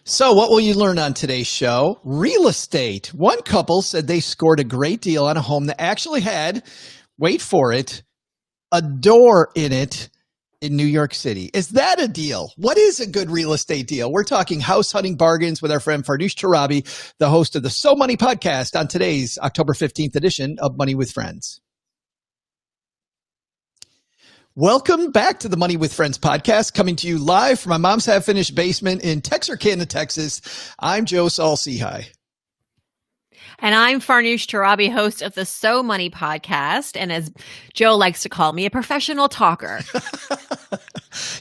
So what will you learn on today's show? Real estate. One couple said they scored a great deal on a home that actually had, wait for it, a door in it in New York City. Is that a deal? What is a good real estate deal? We're talking house hunting bargains with our friend Farnoosh Torabi, the host of the So Money podcast on today's October 15th edition of Money with Friends. Welcome back to the Money with Friends podcast, coming to you live from my mom's half-finished basement in Texarkana, Texas. I'm Joe Saul-Sehy. And I'm Farnoosh Torabi, host of the So Money podcast, and as Joe likes to call me, a professional talker.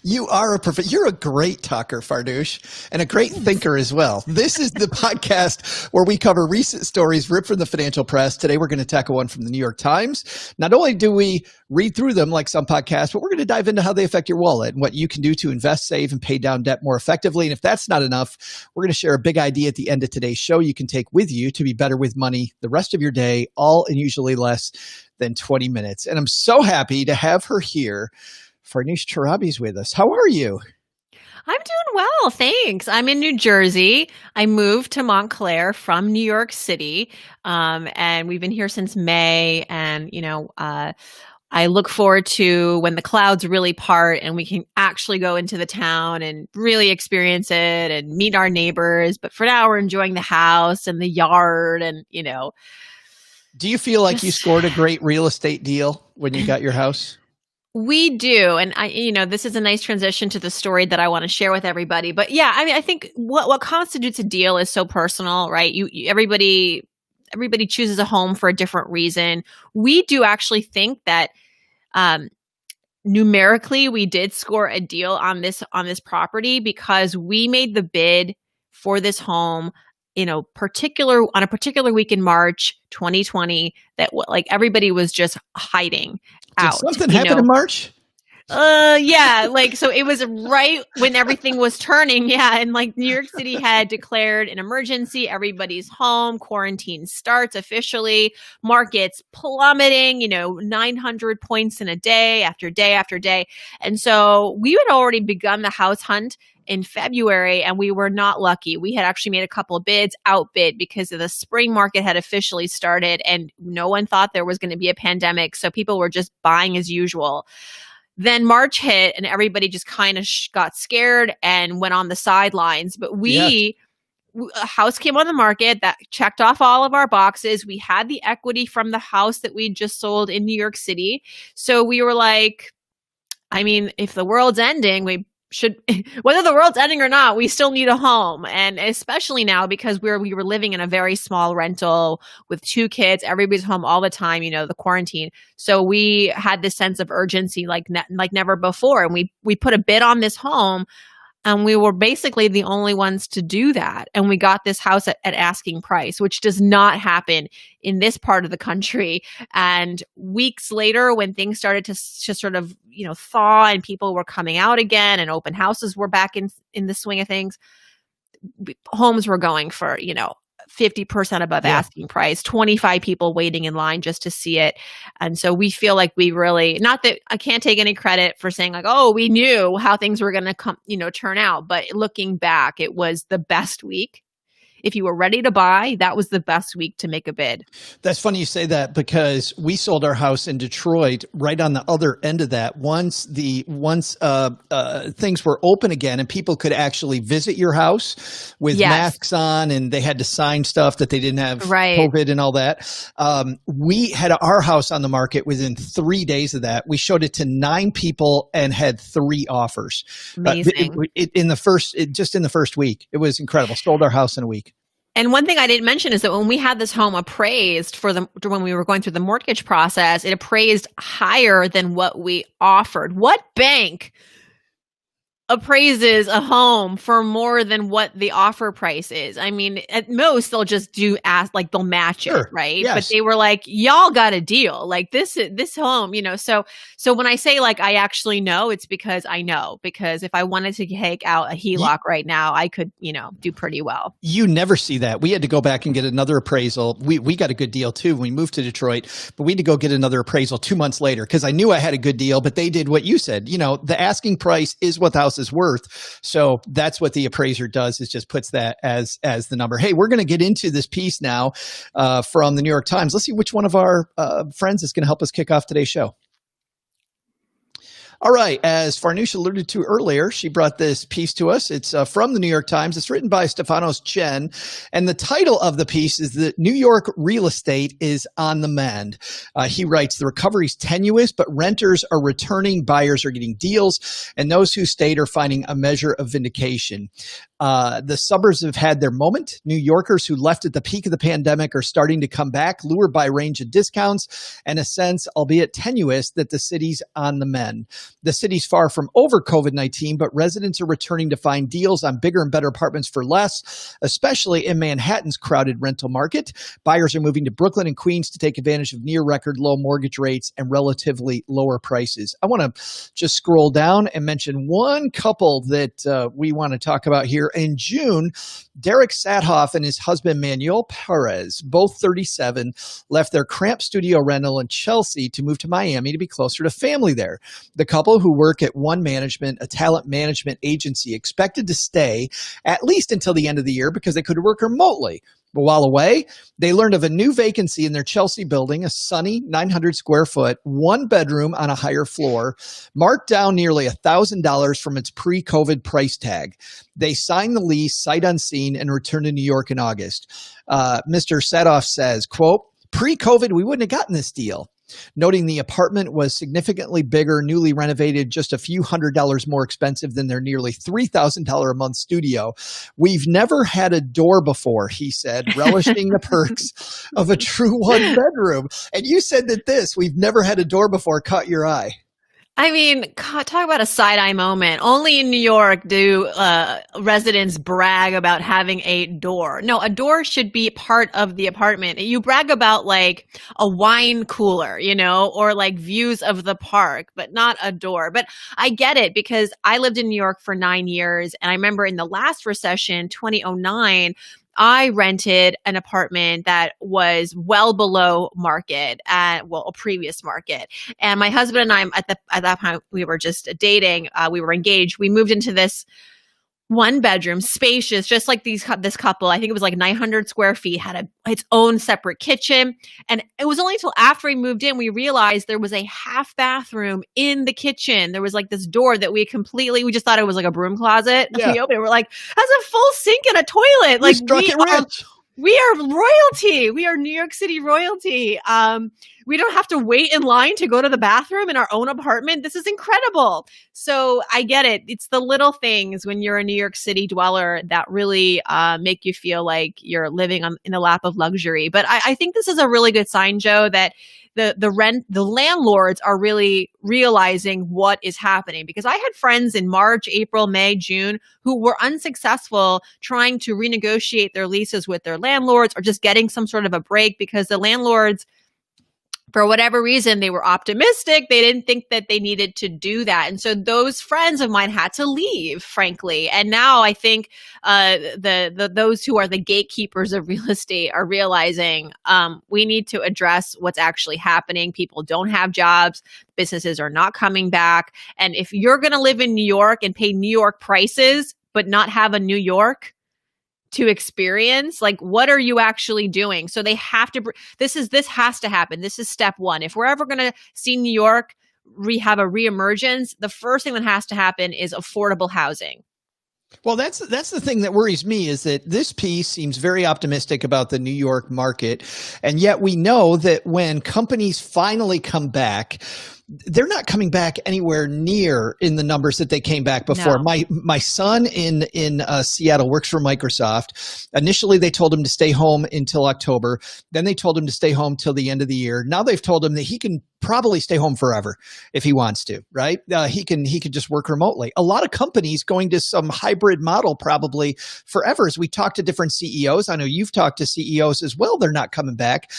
You're a great talker, Farnoosh, and a great thinker as well. This is the podcast where we cover recent stories ripped from the financial press. Today, we're going to tackle one from the New York Times. Not only do we read through them like some podcasts, but we're going to dive into how they affect your wallet and what you can do to invest, save, and pay down debt more effectively. And if that's not enough, we're going to share a big idea at the end of today's show you can take with you to be better with money the rest of your day, all in usually less than 20 minutes. And I'm so happy to have her here. Farnoosh Torabi's with us. How are you? I'm doing well, thanks. I'm in New Jersey. I moved to Montclair from New York City, and we've been here since May. And, I look forward to when the clouds really part and we can actually go into the town and really experience it and meet our neighbors. But for now, we're enjoying the house and the yard and, Do you feel like you scored a great real estate deal when you got your house? We do. And this is a nice transition to the story that I want to share with everybody. But yeah, I think what constitutes a deal is so personal, right? Everybody chooses a home for a different reason. We do actually think that numerically we did score a deal on this property because we made the bid for this home on a particular week in March 2020 that everybody was just hiding out. Did something happen in March? Yeah. So it was right when everything was turning. Yeah. And New York City had declared an emergency. Everybody's home. Quarantine starts officially. Markets plummeting, 900 points in a day after day after day. And so we had already begun the house hunt in February, and we were not lucky. We had actually made a couple of bids, outbid because the spring market had officially started and no one thought there was going to be a pandemic. So people were just buying as usual. Then March hit and everybody just kind of got scared and went on the sidelines. But a house came on the market that checked off all of our boxes. We had the equity from the house that we just sold in New York City. So we were like, if the world's ending, whether the world's ending or not, we still need a home. And especially now because we were living in a very small rental with 2 kids, everybody's home all the time, the quarantine. So we had this sense of urgency like never before. And we put a bid on this home and we were basically the only ones to do that. And we got this house at asking price, which does not happen in this part of the country. And weeks later, when things started to sort of, thaw and people were coming out again and open houses were back in the swing of things, homes were going for, 50% above asking price, 25 people waiting in line just to see it. And so we feel like we really, not that I can't take any credit for saying we knew how things were going to come, turn out. But looking back, it was the best week. If you were ready to buy, that was the best week to make a bid. That's funny you say that because we sold our house in Detroit right on the other end of that. Once things were open again and people could actually visit your house with masks on and they had to sign stuff that they didn't have COVID and all that. We had our house on the market within 3 days of that. We showed it to 9 people and had 3 offers. Amazing. In the first week. It was incredible. Sold our house in a week. And one thing I didn't mention is that when we had this home appraised when we were going through the mortgage process, it appraised higher than what we offered. What bank appraises a home for more than what the offer price is? At most they'll just they'll match it, right? Yes. But they were like, y'all got a deal. This home, So when I say I actually know, it's because I know. Because if I wanted to take out a HELOC right now, I could, do pretty well. You never see that. We had to go back and get another appraisal. We got a good deal too when we moved to Detroit, but we had to go get another appraisal 2 months later because I knew I had a good deal. But they did what you said. The asking price is what the house is worth. So that's what the appraiser does, is just puts that as the number. Hey, we're going to get into this piece now from the New York Times. Let's see which one of our friends is going to help us kick off today's show. All right. As Farnoosh alluded to earlier, she brought this piece to us. It's from the New York Times. It's written by Stefanos Chen. And the title of the piece is that New York real estate is on the mend. He writes, the recovery's tenuous, but renters are returning, buyers are getting deals, and those who stayed are finding a measure of vindication. The suburbs have had their moment. New Yorkers who left at the peak of the pandemic are starting to come back, lured by a range of discounts and a sense, albeit tenuous, that the city's on the mend. The city's far from over COVID-19, but residents are returning to find deals on bigger and better apartments for less, especially in Manhattan's crowded rental market. Buyers are moving to Brooklyn and Queens to take advantage of near record low mortgage rates and relatively lower prices. I want to just scroll down and mention one couple that we want to talk about here. In June, Derek Sathoff and his husband Manuel Perez, both 37, left their cramped studio rental in Chelsea to move to Miami to be closer to family there. The couple, who work at One Management, a talent management agency, expected to stay at least until the end of the year because they could work remotely. But while away, they learned of a new vacancy in their Chelsea building, a sunny 900 square foot, one bedroom on a higher floor, marked down nearly $1,000 from its pre-COVID price tag. They signed the lease sight unseen and returned to New York in August. Mr. Sathoff says, quote, pre-COVID, we wouldn't have gotten this deal. Noting the apartment was significantly bigger, newly renovated, just a few $100s more expensive than their nearly $3,000 a month studio. We've never had a door before, he said, relishing the perks of a true one bedroom. And you said that we've never had a door before, caught your eye. I mean, God, talk about a side-eye moment. Only in New York do residents brag about having a door. No, a door should be part of the apartment. You brag about like a wine cooler, or like views of the park, but not a door. But I get it, because I lived in New York for 9 years. And I remember in the last recession, 2009, I rented an apartment that was well below market, a previous market. And my husband and I, at that point, we were just dating. We were engaged. We moved into this one bedroom, spacious, just like this couple. I think it was like 900 square feet, had its own separate kitchen. And it was only until after we moved in, we realized there was a half bathroom in the kitchen. There was like this door that we just thought it was like a broom closet. Yeah. We opened it, we're like, has a full sink and a toilet. Like, we are royalty. We are New York City royalty. We don't have to wait in line to go to the bathroom in our own apartment. This is incredible. So I get it. It's the little things when you're a New York City dweller that really make you feel like you're living in the lap of luxury. But I think this is a really good sign, Joe, that the landlords are really realizing what is happening, because I had friends in March, April, May, June who were unsuccessful trying to renegotiate their leases with their landlords, or just getting some sort of a break, because the landlords, for whatever reason, they were optimistic. They didn't think that they needed to do that. And so those friends of mine had to leave, frankly. And now I think those who are the gatekeepers of real estate are realizing we need to address what's actually happening. People don't have jobs. Businesses are not coming back. And if you're going to live in New York and pay New York prices, but not have a New York to experience, like, what are you actually doing? So they have to, this has to happen. This is step one. If we're ever going to see New York have a reemergence, the first thing that has to happen is affordable housing. Well, that's the thing that worries me, is that this piece seems very optimistic about the New York market. And yet we know that when companies finally come back, they're not coming back anywhere near in the numbers that they came back before. No. My son in Seattle works for Microsoft. Initially, they told him to stay home until October. Then they told him to stay home till the end of the year. Now they've told him that he can probably stay home forever if he wants to, right? He can just work remotely. A lot of companies going to some hybrid model probably forever. As we talk to different CEOs, I know you've talked to CEOs as well, they're not coming back.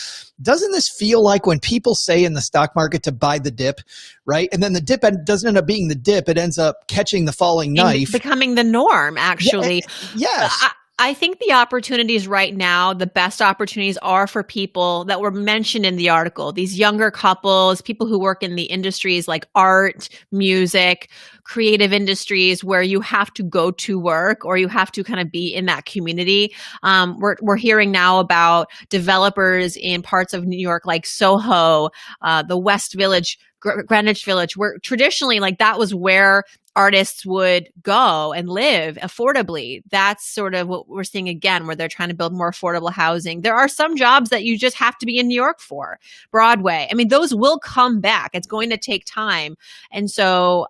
Doesn't this feel like when people say in the stock market to buy the dip, right? And then the dip doesn't end up being the dip. It ends up catching the falling knife. Becoming the norm, actually. Yes. I think the opportunities right now, the best opportunities are for people that were mentioned in the article, these younger couples, people who work in the industries like art, music, creative industries where you have to go to work or you have to kind of be in that community. We're hearing now about developers in parts of New York like Soho, the West Village, Greenwich Village, where traditionally like that was where artists would go and live affordably. That's sort of what we're seeing again, where they're trying to build more affordable housing. There are some jobs that you just have to be in New York for. Broadway. I mean, those will come back. It's going to take time. And so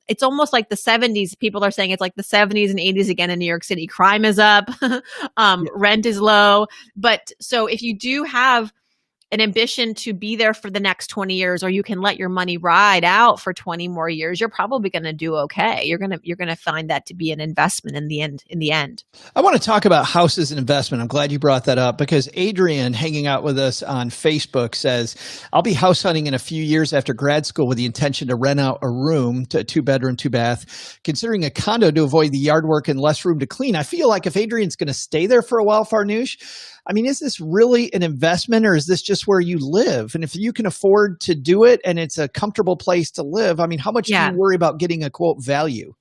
it's almost like the 70s. People are saying it's like the 70s and 80s again in New York City. Crime is up. Rent is low. But so if you do have an ambition to be there for the next 20 years, or you can let your money ride out for 20 more years, you're probably going to do okay. You're going to find that to be an investment in the end. I want to talk about house as an investment. I'm glad you brought that up because Adrian, hanging out with us on Facebook, says, I'll be house hunting in a few years after grad school with the intention to rent out a room, to a 2-bedroom, 2-bath, considering a condo to avoid the yard work and less room to clean. I feel like if Adrian's going to stay there for a while, Farnoosh, I mean, is this really an investment or is this just where you live? And if you can afford to do it and it's a comfortable place to live, I mean, how much do you worry about getting a quote value?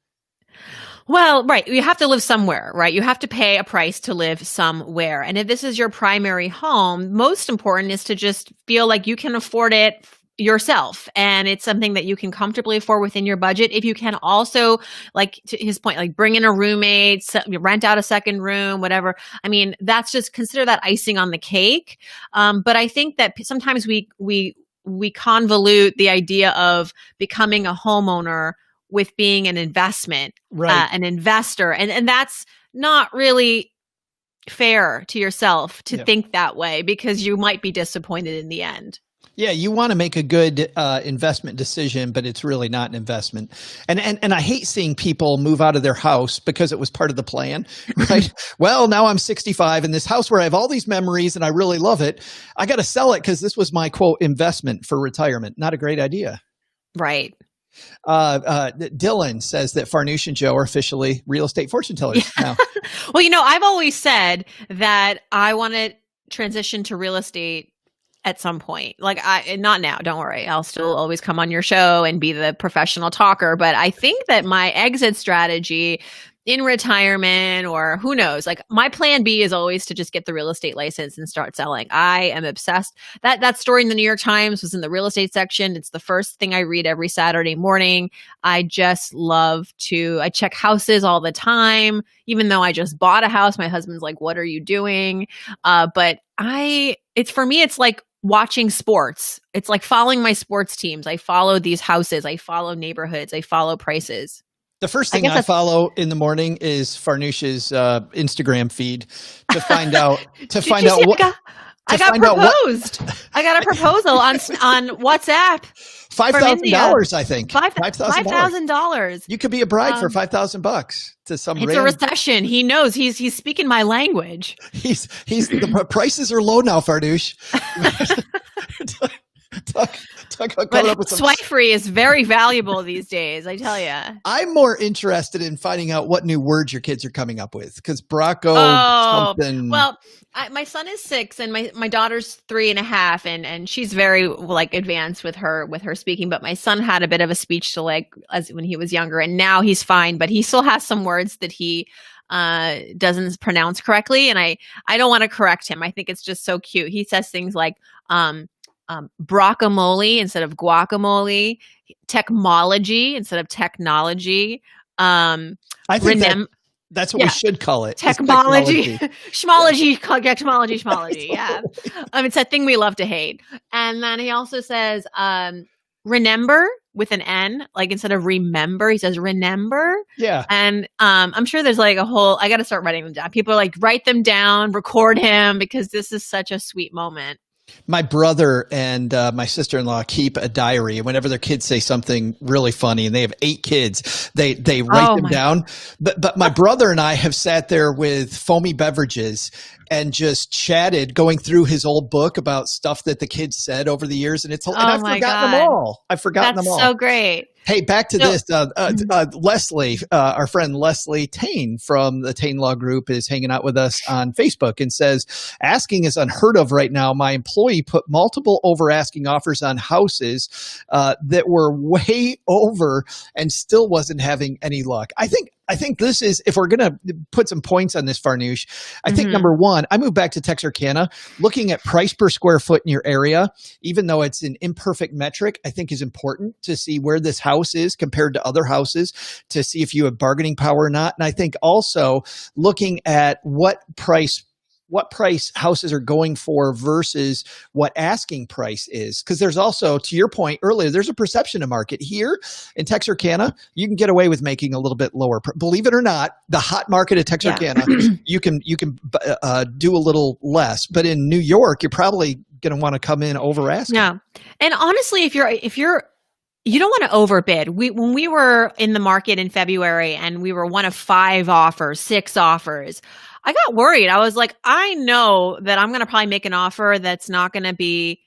Well, right. You have to live somewhere, right? You have to pay a price to live somewhere. And if this is your primary home, most important is to just feel like you can afford it yourself. And it's something that you can comfortably afford within your budget. If you can also, like to his point, like bring in a roommate, rent out a second room, whatever. I mean, that's just consider that icing on the cake. But I think that sometimes we convolute the idea of becoming a homeowner with being an investment, an investor. And that's not really fair to yourself to think that way because you might be disappointed in the end. Yeah, you want to make a good investment decision, but it's really not an investment. And I hate seeing people move out of their house because it was part of the plan, right? Well, now I'm 65 in this house where I have all these memories and I really love it. I got to sell it because this was my quote investment for retirement. Not a great idea. Right. Dylan says that Farnoosh and Joe are officially real estate fortune tellers now. Well, I've always said that I want to transition to real estate at some point. Like not now, don't worry. I'll still always come on your show and be the professional talker. But I think that my exit strategy in retirement or who knows, like my plan B is always to just get the real estate license and start selling. I am obsessed. That story in the New York Times was in the real estate section. It's the first thing I read every Saturday morning. I just love I check houses all the time. Even though I just bought a house, my husband's like, what are you doing? But for me, it's like watching sports. It's like following my sports teams. I follow these houses. I follow neighborhoods. I follow prices. The first thing I follow in the morning is Farnoosh's Instagram feed to find out what. I got proposed. I got a proposal on WhatsApp. $5,000, I think. $5,000. You could be a bride for $5,000 to some. It's a recession. He knows. He's speaking my language. The prices are low now, Farnoosh. Swipe free is very valuable these days, I tell you. I'm more interested in finding out what new words your kids are coming up with because Brocco something. Well, my son is 6 and my daughter's 3.5, and she's very like advanced with her speaking. But my son had a bit of a speech delay when he was younger, and now he's fine. But he still has some words that he doesn't pronounce correctly, and I don't want to correct him. I think it's just so cute. He says things like brockamole instead of guacamole, technology instead of technology. I think that's what we should call it. Technology. Schmology. Schmology. Yeah. It's that thing we love to hate. And then he also says, remember with an N, like instead of remember, he says remember. Yeah. And I'm sure there's like I got to start writing them down. People are like, write them down, record him because this is such a sweet moment. My brother and my sister-in-law keep a diary, and whenever their kids say something really funny, and they have 8 kids, they write them down. But my brother and I have sat there with foamy beverages and just chatted, going through his old book about stuff that the kids said over the years. And and I've forgotten them all. I've forgotten them all. That's so great. Hey, back to this. Leslie, our friend Leslie Tain from the Tain Law Group is hanging out with us on Facebook and says, asking is unheard of right now. My employee put multiple over asking offers on houses that were way over and still wasn't having any luck. I think this is, if we're going to put some points on this, Farnoosh, I think number one, I moved back to Texarkana. Looking at price per square foot in your area, even though it's an imperfect metric, I think is important to see where this house is compared to other houses, to see if you have bargaining power or not. And I think also looking at what price houses are going for versus what asking price is. Because there's also, to your point earlier, there's a perception of market. Here in Texarkana, you can get away with making a little bit lower. Believe it or not, the hot market of Texarkana, you can do a little less. But in New York, you're probably going to want to come in over asking. Yeah. And honestly, if you don't want to overbid. When we were in the market in February and we were one of 5 offers, 6 offers, I got worried. I was like, I know that I'm going to probably make an offer that's not going to be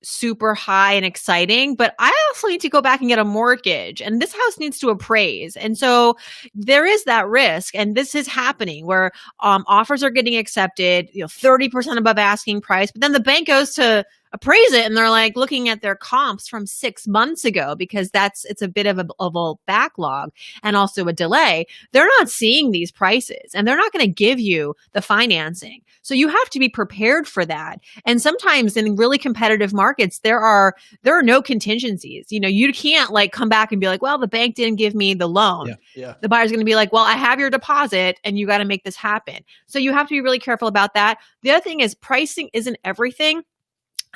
super high and exciting, but I also need to go back and get a mortgage, and this house needs to appraise. And so there is that risk. And this is happening where offers are getting accepted, 30% above asking price, but then the bank goes to appraise it and they're like looking at their comps from 6 months ago, because it's a bit of a backlog and also a delay. They're not seeing these prices and they're not going to give you the financing. So you have to be prepared for that. And sometimes in really competitive markets, there are no contingencies. You can't like come back and be like, well, the bank didn't give me the loan. Yeah. The buyer's going to be like, well, I have your deposit and you got to make this happen. So you have to be really careful about that. The other thing is pricing isn't everything.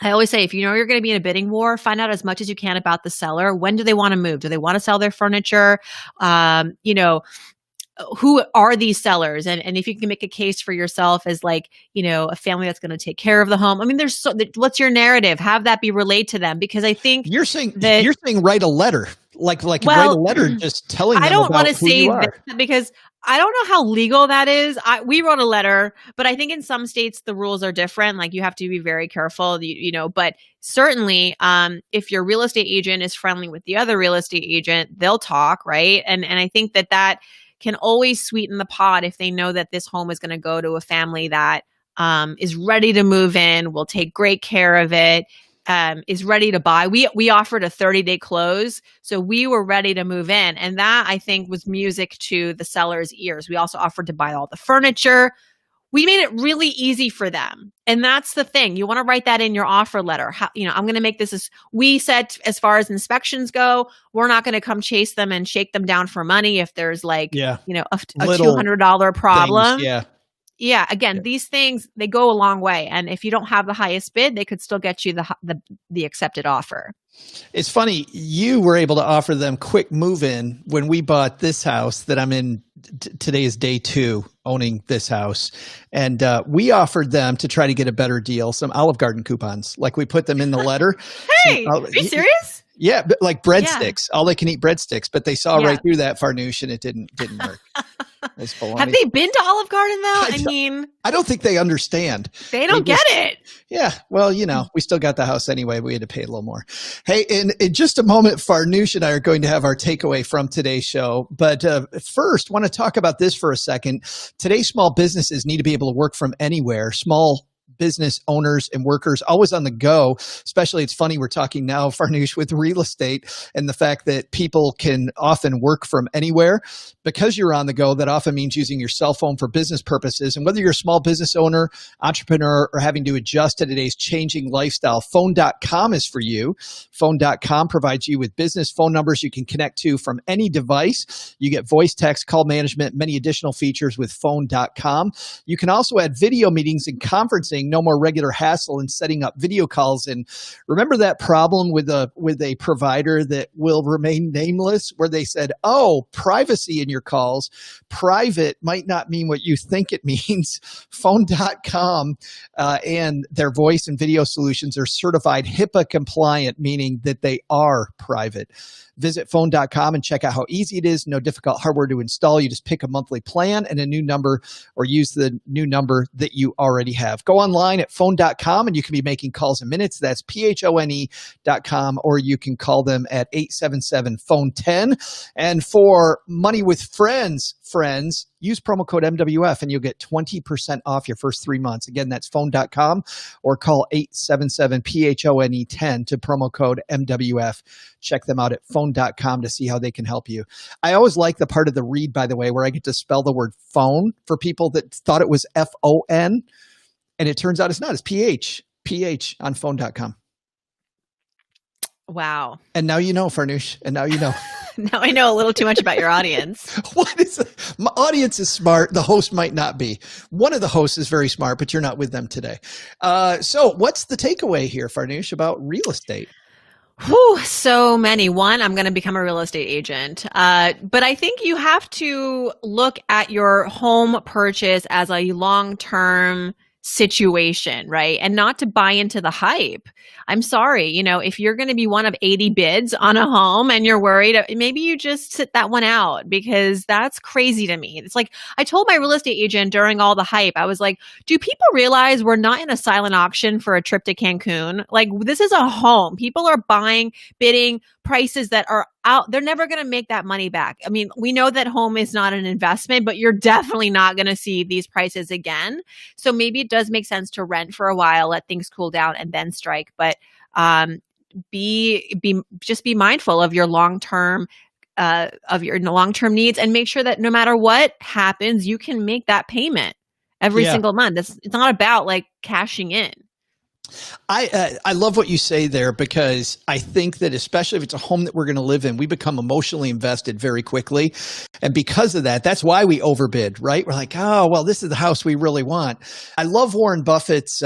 I always say, if you know you're going to be in a bidding war, find out as much as you can about the seller. When do they want to move? Do they want to sell their furniture? Who are these sellers? And if you can make a case for yourself as like, a family that's going to take care of the home. I mean, what's your narrative? Have that be relayed to them, because I think you're saying write a letter, like write a letter just telling them. I don't want to say that because I don't know how legal that is. We wrote a letter, but I think in some states the rules are different. Like you have to be very careful, but certainly if your real estate agent is friendly with the other real estate agent, they'll talk, right? And I think that can always sweeten the pot if they know that this home is going to go to a family that is ready to move in, will take great care of it, is ready to buy. We offered a 30-day close, so we were ready to move in. And that, I think, was music to the seller's ears. We also offered to buy all the furniture. We made it really easy for them. And that's the thing. You want to write that in your offer letter. I'm going to make this we said, as far as inspections go, we're not going to come chase them and shake them down for money if there's a $200 problem. Things, Yeah. Again, these things, they go a long way. And if you don't have the highest bid, they could still get you the accepted offer. It's funny. You were able to offer them quick move in when we bought this house that I'm in. Today is day 2 owning this house. And we offered them, to try to get a better deal, some Olive Garden coupons. Like we put them in the letter. Hey, are you serious? Yeah, but like breadsticks, all they can eat breadsticks, but they saw right through that, Farnoosh, and it didn't work. Have they been to Olive Garden though? I don't think they understand. They don't get it. Yeah. Well, we still got the house anyway. We had to pay a little more. Hey, in just a moment, Farnoosh and I are going to have our takeaway from today's show. But first, want to talk about this for a second. Today's small businesses need to be able to work from anywhere. Small business owners and workers always on the go. Especially, it's funny, we're talking now, Farnoosh, with real estate and the fact that people can often work from anywhere. Because you're on the go, that often means using your cell phone for business purposes. And whether you're a small business owner, entrepreneur, or having to adjust to today's changing lifestyle, phone.com is for you. Phone.com provides you with business phone numbers you can connect to from any device. You get voice, text, call management, many additional features with phone.com. You can also add video meetings and conferencing. No more regular hassle in setting up video calls. And remember that problem with a provider that will remain nameless, where they said, privacy in your calls. Private might not mean what you think it means. Phone.com and their voice and video solutions are certified HIPAA compliant, meaning that they are private. Visit phone.com and check out how easy it is. No difficult hardware to install. You just pick a monthly plan and a new number, or use the new number that you already have. Go online at phone.com and you can be making calls in minutes. That's phone.com, or you can call them at 877-PHONE-10. And for Money with Friends, use promo code MWF and you'll get 20% off your first 3 months. Again, that's phone.com, or call 877-PHONE-10 to promo code MWF. Check them out at phone.com to see how they can help you. I always like the part of the read, by the way, where I get to spell the word phone for people that thought it was F-O-N, and it turns out it's not. It's P-H on phone.com. Wow. And now you know, Farnoosh. And now you know. Now I know a little too much about your audience. What is it? My audience is smart. The host might not be. One of the hosts is very smart, but you're not with them today. So what's the takeaway here, Farnoosh, about real estate? Whew, so many. One, I'm going to become a real estate agent. But I think you have to look at your home purchase as a long-term situation, right? And not to buy into the hype. I'm sorry, if you're going to be one of 80 bids on a home and you're worried, maybe you just sit that one out, because that's crazy to me. It's like, I told my real estate agent during all the hype, I was like, do people realize we're not in a silent auction for a trip to Cancun? Like, this is a home. People are buying, bidding prices that are out. They're never going to make that money back. I mean, we know that home is not an investment, but you're definitely not going to see these prices again. So maybe it does make sense to rent for a while, let things cool down, and then strike. But just be mindful of your long-term needs, and make sure that no matter what happens, you can make that payment every single month. It's not about like cashing in. I love what you say there, because I think that especially if it's a home that we're going to live in, we become emotionally invested very quickly. And because of that, that's why we overbid, right? We're like, oh, well, this is the house we really want. I love Warren Buffett's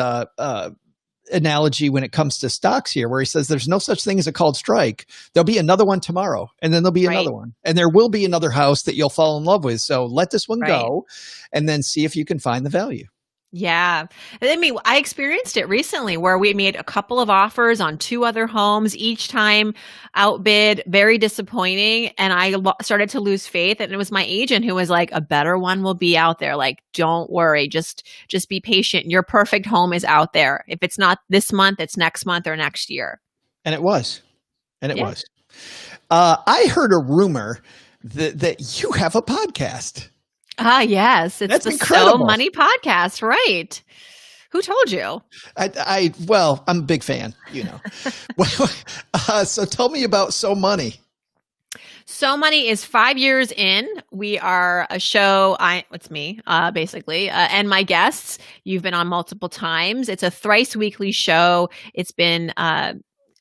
analogy when it comes to stocks here, where he says there's no such thing as a called strike. There'll be another one tomorrow, and then there'll be another one, and there will be another house that you'll fall in love with. So let this one go, and then see if you can find the value. Yeah. I mean, I experienced it recently where we made a couple of offers on 2 other homes, each time outbid, very disappointing. And I started to lose faith. And it was my agent who was like, a better one will be out there. Like, don't worry, just be patient. Your perfect home is out there. If it's not this month, it's next month or next year. And it was. I heard a rumor that you have a podcast. Yes. It's That's the incredible. So Money podcast, right? Who told you? Well, I'm a big fan, So tell me about So Money. So Money is 5 years in. We are a show. It's me, basically, and my guests. You've been on multiple times. It's a thrice weekly show. It's been now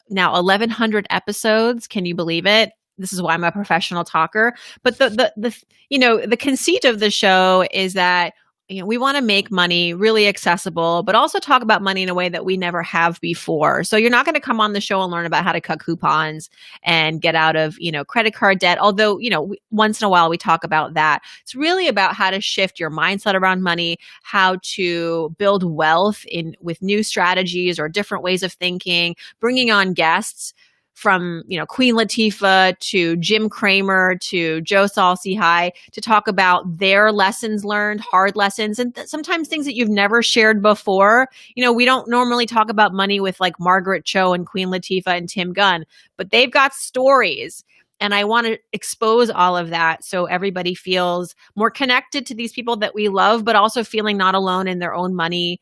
1,100 episodes. Can you believe it? This is why I'm a professional talker. But the conceit of the show is that we want to make money really accessible, but also talk about money in a way that we never have before. So you're not going to come on the show and learn about how to cut coupons and get out of credit card debt. Although once in a while we talk about that. It's really about how to shift your mindset around money, how to build wealth with new strategies or different ways of thinking, bringing on guests from, Queen Latifah to Jim Cramer to Joe Saul-Sehy to talk about their lessons learned, hard lessons, and sometimes things that you've never shared before. We don't normally talk about money with like Margaret Cho and Queen Latifah and Tim Gunn, but they've got stories. And I want to expose all of that so everybody feels more connected to these people that we love, but also feeling not alone in their own money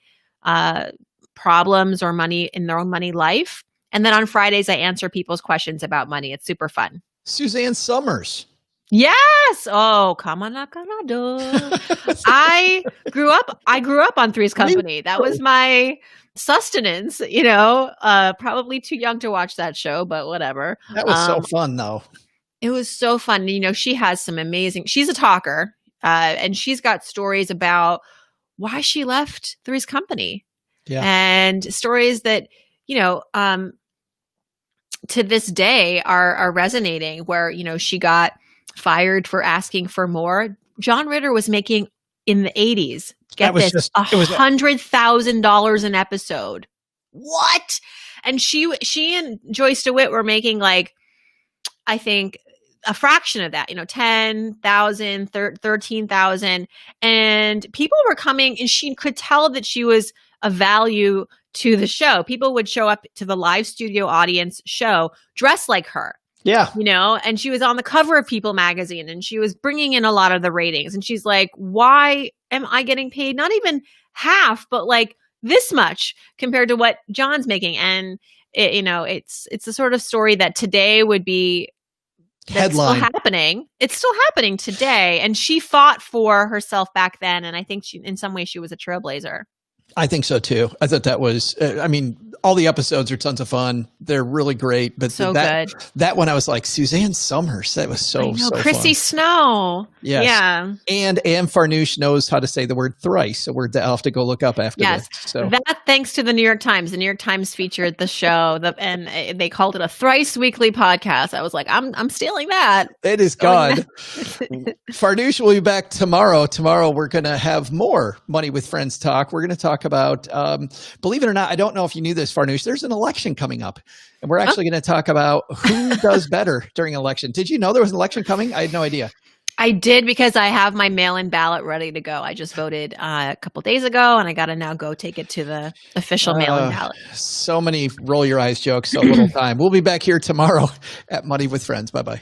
problems or money in their own money life. And then on Fridays, I answer people's questions about money. It's super fun. Suzanne Summers. Yes. Oh, come on, knock on our door. I grew up on Three's Company. That was my sustenance, probably too young to watch that show, but whatever. That was so fun though. It was so fun. She has some she's a talker, and she's got stories about why she left Three's Company. Yeah. And stories that, to this day are resonating, where, she got fired for asking for more. John Ritter was making in the 80s, get this, $100,000 an episode. What? And she and Joyce DeWitt were making like, I think, a fraction of that, 10,000, 13,000. And people were coming, and she could tell that she was a value to the show. People would show up to the live studio audience show dressed like her. Yeah. And she was on the cover of People magazine, and she was bringing in a lot of the ratings. And she's like, why am I getting paid not even half, but like this much compared to what John's making? And it's the sort of story that today would be headline. Still happening. It's still happening today. And she fought for herself back then. And I think in some ways she was a trailblazer. I think so too. I thought that was, all the episodes are tons of fun. They're really great. But good. That one, I was like, Suzanne Summers. That was so Chrissy fun. Snow. Yes. Yeah. And Farnoosh knows how to say the word thrice. A word that I'll have to go look up after this. So that thanks to the New York Times. The New York Times featured the show and they called it a thrice weekly podcast. I was like, I'm stealing that. It is God. Farnoosh will be back tomorrow. Tomorrow we're going to have more Money with Friends talk. We're going to talk about, believe it or not, I don't know if you knew this, Farnoosh, there's an election coming up, and we're actually going to talk about who does better during an election. Did you know there was an election coming? I had no idea. I did, because I have my mail-in ballot ready to go. I just voted a couple days ago, and I got to now go take it to the official mail-in ballot. So many roll your eyes jokes, so little time. We'll be back here tomorrow at Money with Friends. Bye-bye.